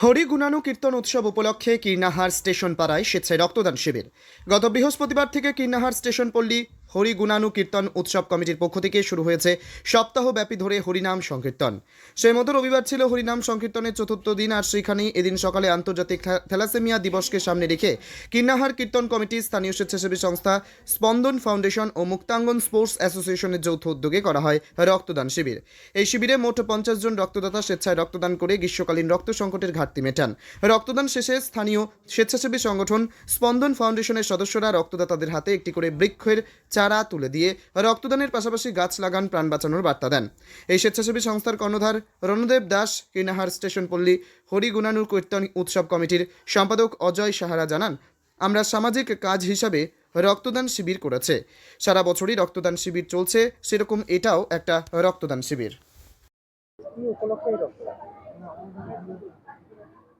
হরি গুণানু কীর্তন উৎসব উপলক্ষে কীর্ণাহার স্টেশন পাড়ায় স্বেচ্ছায় রক্তদান শিবির। গত বৃহস্পতিবার থেকে কীর্ণাহার স্টেশন পল্লী হরি গুণানু কীর্তন উৎসব কমিটির পক্ষ থেকে শুরু হয়েছে সপ্তাহব্যাপী ধরে হরিনাম সংকীর্তন। সেই মতো রবিবার ছিল হরিনাম সংকীর্তনের চতুর্থ দিন, আর সেখানেই এদিন সকালে আন্তর্জাতিক থ্যালাসেমিয়া দিবসকে সামনে রেখে কীর্ণাহার কীর্তন কমিটি, স্থানীয় স্বেচ্ছাসেবী সংস্থা স্পন্দন ফাউন্ডেশন ও মুক্তাঙ্গন স্পোর্টস অ্যাসোসিয়েশনের যৌথ উদ্যোগে করা হয় রক্তদান শিবির। এই শিবিরে মোট 50 জন রক্তদাতা স্বেচ্ছায় রক্তদান করে গ্রীষ্মকালীন রক্ত সংকটের ঘাটতি মেটান। রক্তদান শেষে স্থানীয় স্বেচ্ছাসেবী সংগঠন স্পন্দন ফাউন্ডেশনের সদস্যরা রক্তদাতাদের হাতে একটি করে বৃক্ষের চারা তুলে দিয়ে রক্তদানের পাশাপাশি গাছ লাগান, প্রাণ বাঁচানোর বার্তা দেন। এই স্বেচ্ছাসেবী সংস্থার কর্ণধার রণদেব দাস কীর্ণাহার স্টেশন পল্লী হরি গুণানুর কীর্তন উৎসব কমিটির সম্পাদক অজয় সাহারা জানান, আমরা সামাজিক কাজ হিসাবে রক্তদান শিবির করেছে। সারা বছরই রক্তদান শিবির চলছে, সেরকম এটাও একটা রক্তদান শিবির।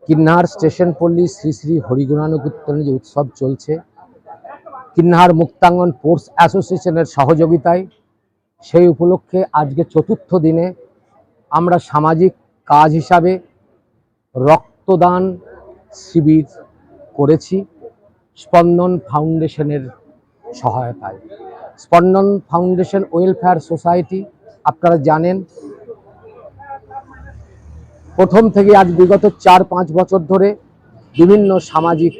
কিন্নাহার স্টেশন পল্লী শ্রী শ্রী হরিগুণানু কীর্তনের যে উৎসব চলছে, কিন্নাহার মুক্তাঙ্গন স্পোর্টস অ্যাসোসিয়েশনের সহযোগিতায়, সেই উপলক্ষে আজকে চতুর্থ দিনে আমরা সামাজিক কাজ হিসাবে রক্তদান শিবির করেছি স্পন্দন ফাউন্ডেশনের সহায়তায়। স্পন্দন ফাউন্ডেশন ওয়েলফেয়ার সোসাইটি, আপনারা জানেন, প্রথম থেকে আজ বিগত 4-5 বছর ধরে বিভিন্ন সামাজিক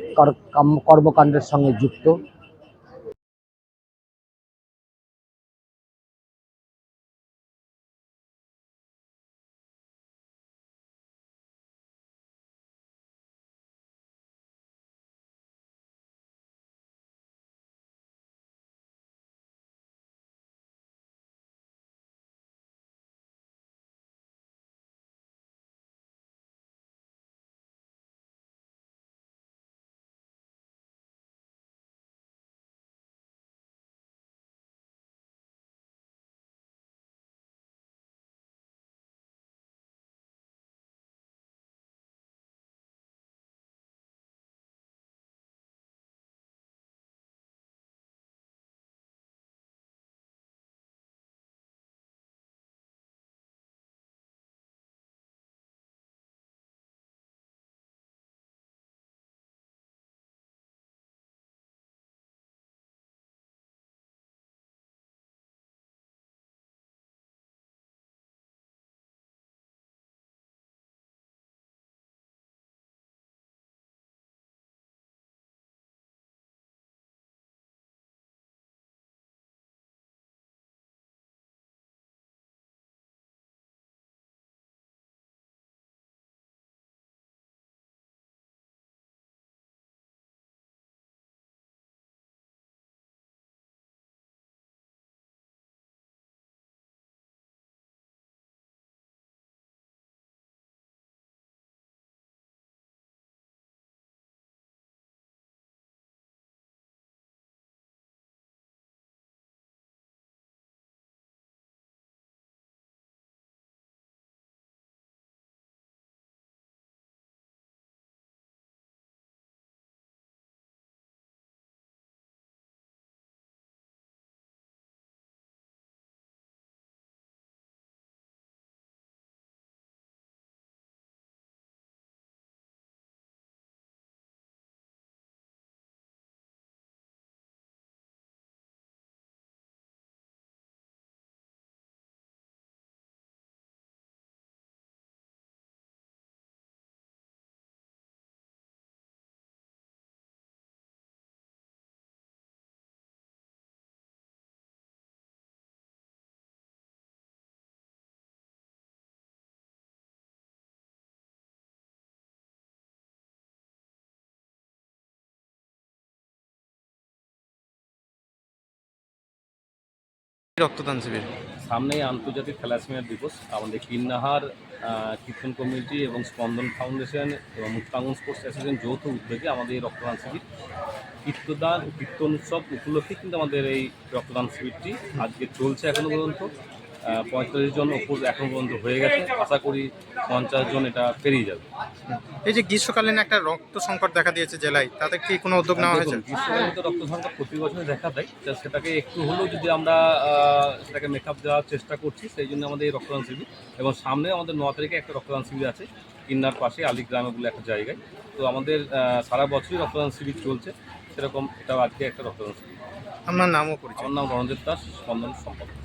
কর্মকাণ্ডের সঙ্গে যুক্ত। রক্তদান শিবির সামনেই আন্তর্জাতিক থ্যালাসেমিয়া দিবস। আমাদের কিন্নাহার কীর্তন কমিটি এবং স্পন্দন ফাউন্ডেশন এবং মুক্তাঙ্গন স্পোর্টস অ্যাসোসিয়েশন যৌথ উদ্যোগে আমাদের এই রক্তদান শিবির, কীর্তন উৎসব উপলক্ষে কিন্তু আমাদের এই রক্তদান শিবিরটি আজকে চলছে। এখনও পর্যন্ত 45 জন ওপর এখন পর্যন্ত হয়ে গেছে। আশা করি 50 জন এটা পেরিয়ে যাবে। এই যে গ্রীষ্মকালীন একটা রক্ত সংকট দেখা দিয়েছে জেলায়, তাতে কি কোনো উদ্যোগ নেওয়া হয়েছে? গ্রীষ্মকালীন তো রক্ত সংকট প্রতি বছরই দেখা দেয়, সেটাকে একটু হলেও যদি আমরা সেটাকে মেকআপ দেওয়ার চেষ্টা করছি, সেই জন্য আমাদের এই রক্তদান শিবির। এবং সামনে আমাদের 9 তারিখে একটা রক্তদান শিবির আছে কিন্নার পাশে আলিগ্রামে বলে একটা জায়গায়। তো আমাদের সারা বছরই রক্তদান শিবির চলছে, সেরকম এটাও আজকে একটা রক্তদান শিবির। আপনার নামও পরিচয়। আমার নাম রণজিৎ দাস, স্পন্দন সম্পাদক।